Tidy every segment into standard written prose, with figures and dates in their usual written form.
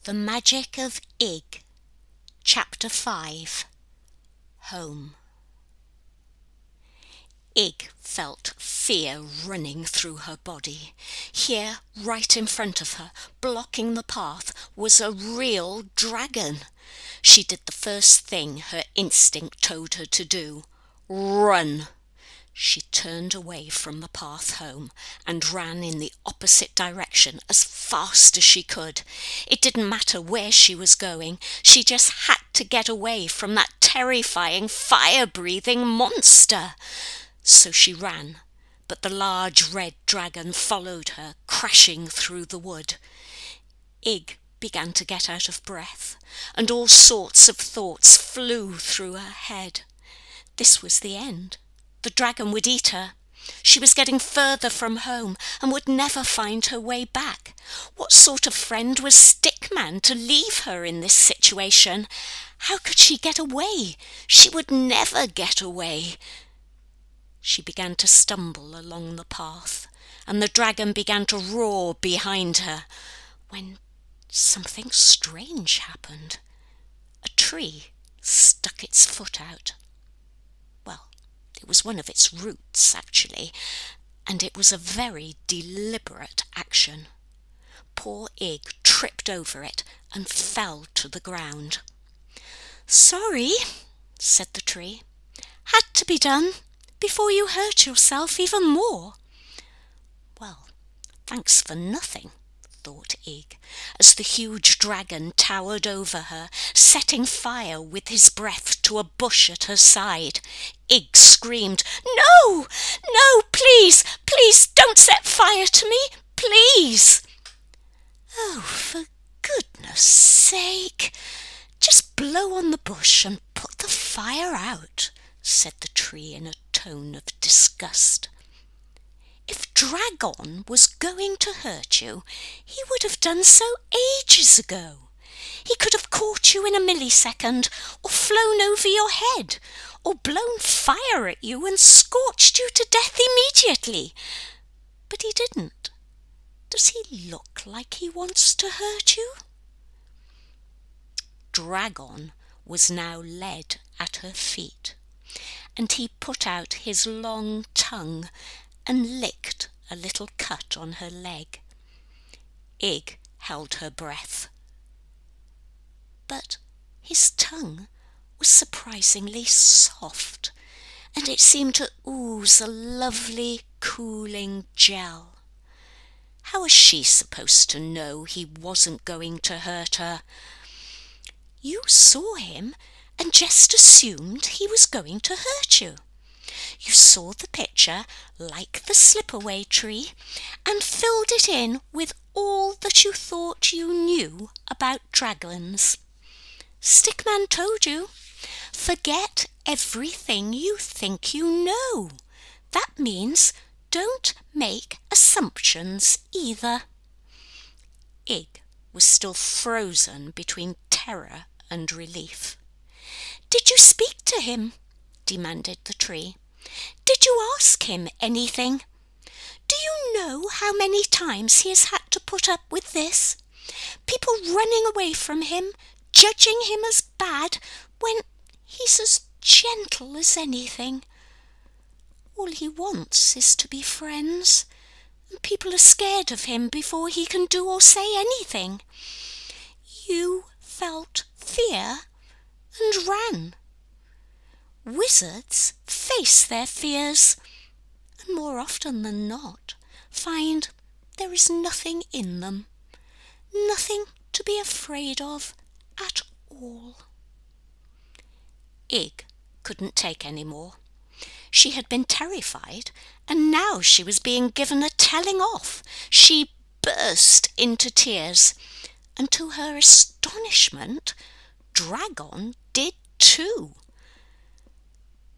The Magic of Ig, Chapter 5. Home. Ig felt fear running through her body. Here, right in front of her, blocking the path, was a real dragon. She did the first thing her instinct told her to do: run. She turned away from the path home and ran in the opposite direction as fast as she could. It didn't matter where she was going, she just had to get away from that terrifying fire-breathing monster. So she ran, but the large red dragon followed her, crashing through the wood. Ig began to get out of breath, and all sorts of thoughts flew through her head. This was the end. The dragon would eat her. She was getting further from home and would never find her way back. What sort of friend was Stickman to leave her in this situation? How could she get away? She would never get away. She began to stumble along the path, and the dragon began to roar behind her, when something strange happened. A tree stuck its foot out. It was one of its roots, actually, and it was a very deliberate action. Poor Ig tripped over it and fell to the ground. "Sorry," said the tree. "Had to be done before you hurt yourself even more." "Well, thanks for nothing," thought Ig, as the huge dragon towered over her, setting fire with his breath to a bush at her side. Ig screamed, "No! No, please! Please don't set fire to me! Please!" "Oh, for goodness sake! Just blow on the bush and put the fire out," said the tree in a tone of disgust. "If Dragon was going to hurt you, he would have done so ages ago. He could have caught you in a millisecond, or flown over your head, or blown fire at you and scorched you to death immediately. But he didn't. Does he look like he wants to hurt you?" Dragon was now led at her feet, and he put out his long tongue and licked a little cut on her leg. Ig held her breath. But his tongue was surprisingly soft, and it seemed to ooze a lovely, cooling gel. How was she supposed to know he wasn't going to hurt her? You saw him and just assumed he was going to hurt you. You saw the picture like the slip-away tree and filled it in with all that you thought you knew about dragons. Stickman told you, forget everything you think you know. That means don't make assumptions either. Ig was still frozen between terror and relief. "Did you speak to him?" demanded the tree. "Did you ask him anything? Do you know how many times he has had to put up with this? People running away from him, judging him as bad, when he's as gentle as anything. All he wants is to be friends, and people are scared of him before he can do or say anything. You felt fear and ran. Wizards face their fears, and more often than not find there is nothing in them, nothing to be afraid of at all." Ig couldn't take any more. She had been terrified, and now she was being given a telling off. She burst into tears, and to her astonishment, Dragon did too.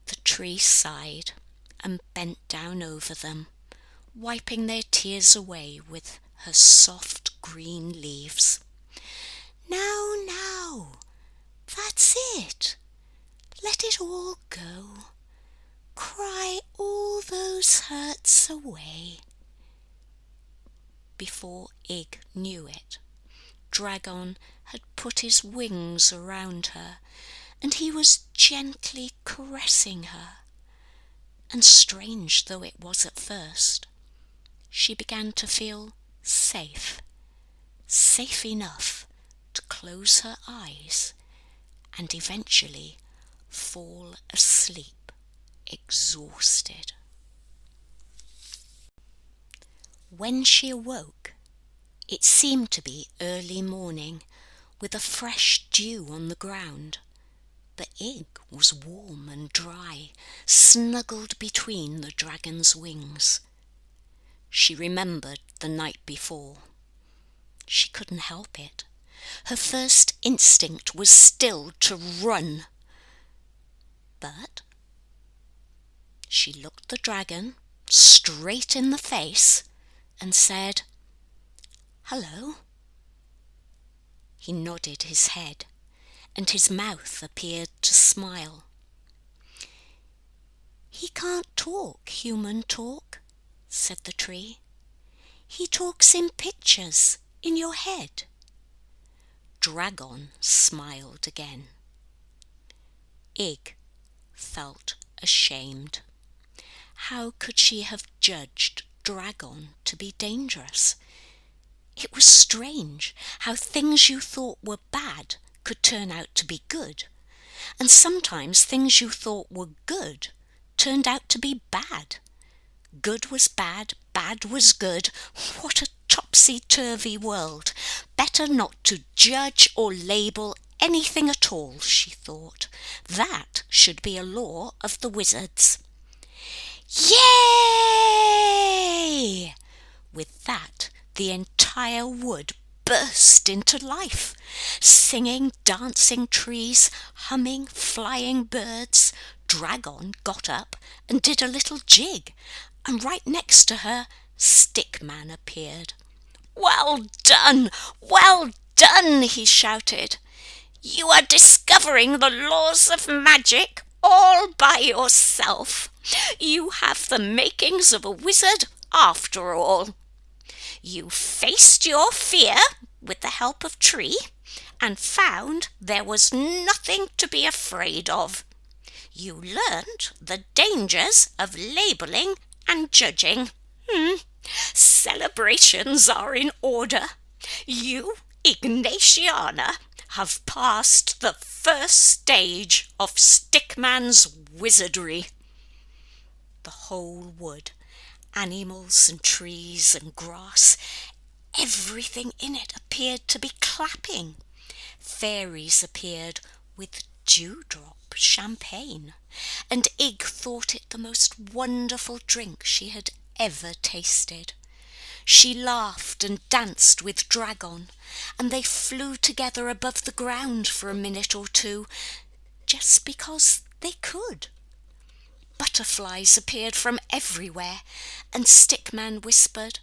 The tree sighed and bent down over them, wiping their tears away with her soft green leaves. Now, that's it. Let it all go. Cry all those hurts away." Before Ig knew it, dragon had put his wings around her, and he was gently caressing her. And strange though it was at first, she began to feel safe, safe enough to close her eyes and eventually fall asleep, exhausted. When she awoke, it seemed to be early morning, with a fresh dew on the ground. But Ig was warm and dry, snuggled between the dragon's wings. She remembered the night before. She couldn't help it. Her first instinct was still to run. But she looked the dragon straight in the face and said, "Hello." He nodded his head, and his mouth appeared to smile. "He can't talk human talk," said the tree. "He talks in pictures in your head." Dragon smiled again. Ig felt ashamed. How could she have judged Dragon to be dangerous? It was strange how things you thought were bad could turn out to be good, and sometimes things you thought were good turned out to be bad. Good was bad, bad was good. What a topsy-turvy world. Better not to judge or label anything at all, she thought. That should be a law of the wizards. Yay! With that, the entire wood burst into life. Singing, dancing trees, humming, flying birds. Dragon got up and did a little jig, and right next to her, Stickman appeared. "Well done! Well done!" he shouted. "You are discovering the laws of magic all by yourself. You have the makings of a wizard after all. You faced your fear with the help of Tree and found there was nothing to be afraid of. You learnt the dangers of labelling and judging. Celebrations are in order. You, Ignatiana, have passed the first stage of Stickman's wizardry." The whole wood, animals and trees and grass, everything in it appeared to be clapping. Fairies appeared with dewdrop champagne, and Ig thought it the most wonderful drink she had ever tasted. She laughed and danced with Dragon, and they flew together above the ground for a minute or two, just because they could. Butterflies appeared from everywhere, and Stickman whispered,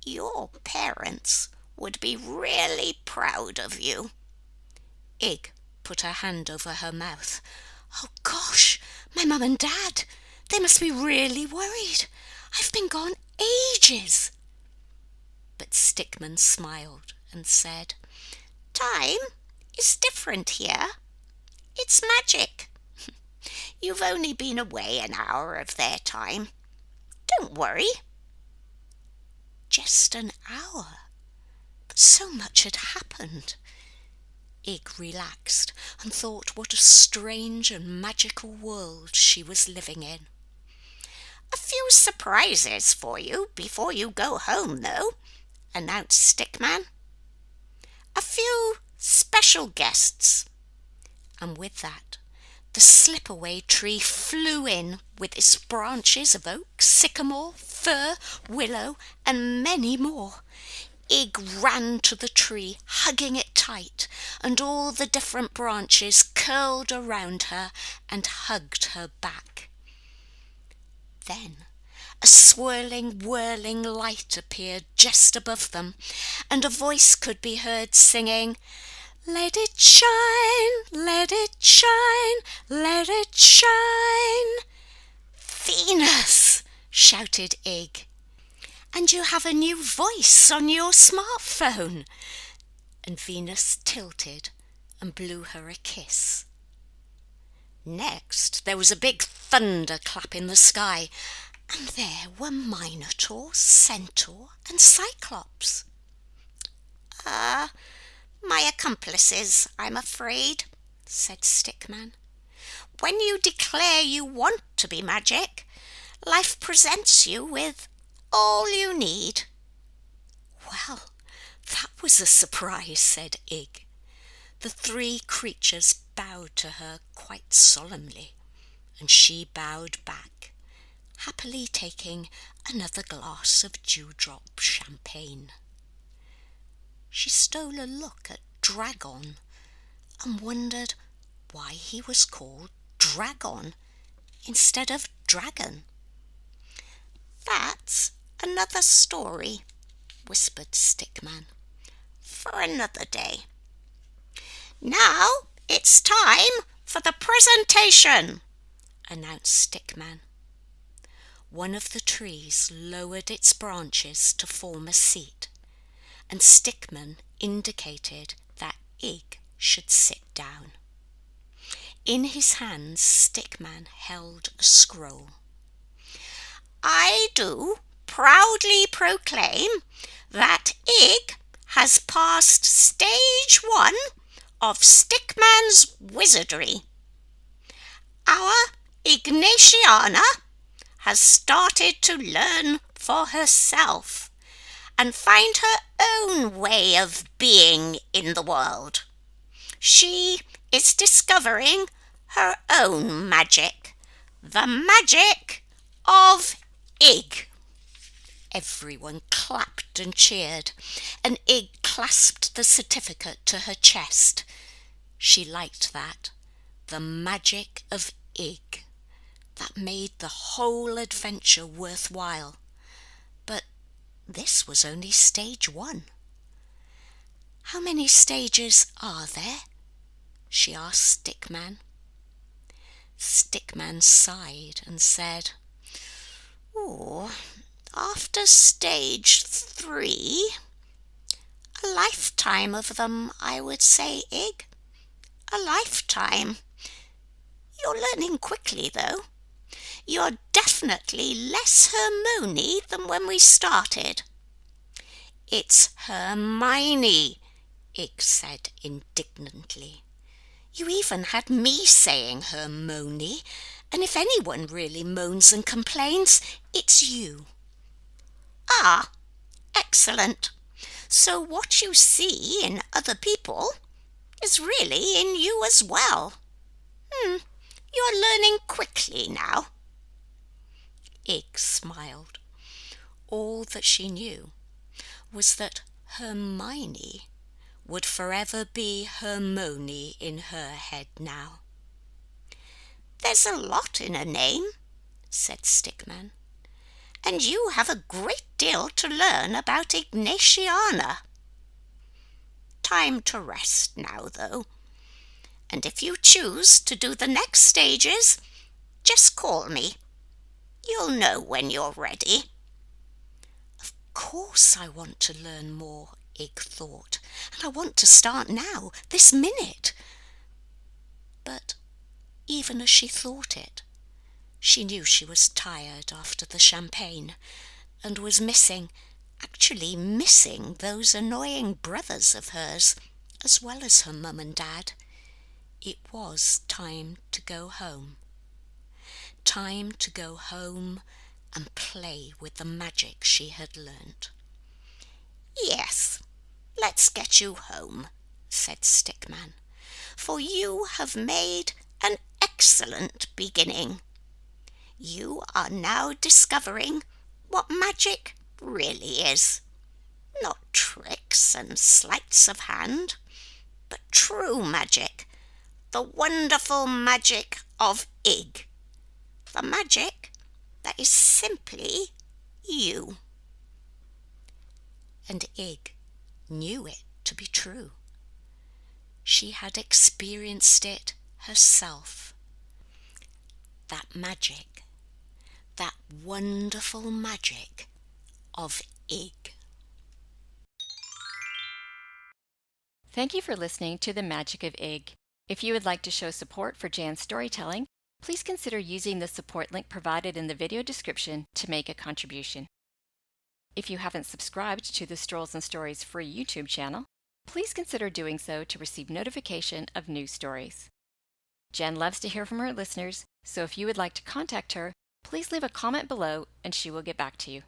"Your parents would be really proud of you." Ig put her hand over her mouth. "Oh gosh, my mum and dad, they must be really worried. I've been gone ages." But Stickman smiled and said, "Time is different here. It's magic. You've only been away an hour of their time. Don't worry." Just an hour, but so much had happened. Ig relaxed and thought what a strange and magical world she was living in. "A few surprises for you before you go home, though," announced Stickman. "A few special guests." And with that, the slip-away tree flew in with its branches of oak, sycamore, fir, willow, and many more. Ig ran to the tree, hugging it tight, and all the different branches curled around her and hugged her back. Then a swirling, whirling light appeared just above them, and a voice could be heard singing, "Let it shine, let it shine, let it shine." "Venus!" shouted Ig. "And you have a new voice on your smartphone." and Venus tilted and blew her a kiss. Next, there was a big thunderclap in the sky, and there were Minotaur, Centaur, and Cyclops. My accomplices, I'm afraid," said Stickman. "When you declare you want to be magic, life presents you with all you need." "Well, that was a surprise," said Ig. The three creatures bowed to her quite solemnly, and she bowed back, happily taking another glass of dewdrop champagne. She stole a look at Dragon and wondered why he was called Dragon instead of Dragon. "That's another story," whispered Stickman, "for another day. Now it's time for the presentation," announced Stickman. One of the trees lowered its branches to form a seat, and Stickman indicated that Ig should sit down. In his hands Stickman held a scroll. "I do proudly proclaim that Ig has passed stage 1 of Stickman's wizardry. Our Ignatiana has started to learn for herself and find her own way of being in the world. She is discovering her own magic, the magic of Ig." Everyone clapped and cheered, and Ig clasped the certificate to her chest. She liked that. The magic of Ig. That made the whole adventure worthwhile. But this was only stage 1. "How many stages are there?" she asked Stickman. Stickman sighed and said, "After stage 3, a lifetime of them, I would say, Ig. A lifetime. You're learning quickly, though. You're definitely less Hermione than when we started." "It's Hermione," Ig said indignantly. "You even had me saying Hermione, and if anyone really moans and complains, it's you." "Ah, excellent. So what you see in other people is really in you as well. You're learning quickly now." Ig smiled. All that she knew was that Hermione would forever be Hermione in her head now. "There's a lot in a name," said Stickman, "and you have a great deal to learn about Ignatiana. Time to rest now, though, and if you choose to do the next stages, just call me. You'll know when you're ready." "Of course I want to learn more," Ig thought, "and I want to start now, this minute." But even as she thought it, she knew she was tired after the champagne, and was actually missing those annoying brothers of hers, as well as her mum and dad. It was time to go home. Time to go home and play with the magic she had learnt. "Yes, let's get you home," said Stickman, "for you have made an excellent beginning. You are now discovering what magic really is. Not tricks and sleights of hand, but true magic, the wonderful magic of Ig. The magic that is simply you." And Ig knew it to be true. She had experienced it herself. That magic, that wonderful magic of Ig. Thank you for listening to The Magic of Ig. If you would like to show support for Jan's storytelling, please consider using the support link provided in the video description to make a contribution. If you haven't subscribed to the Strolls and Stories free YouTube channel, please consider doing so to receive notification of new stories. Jan loves to hear from her listeners, so if you would like to contact her, please leave a comment below and she will get back to you.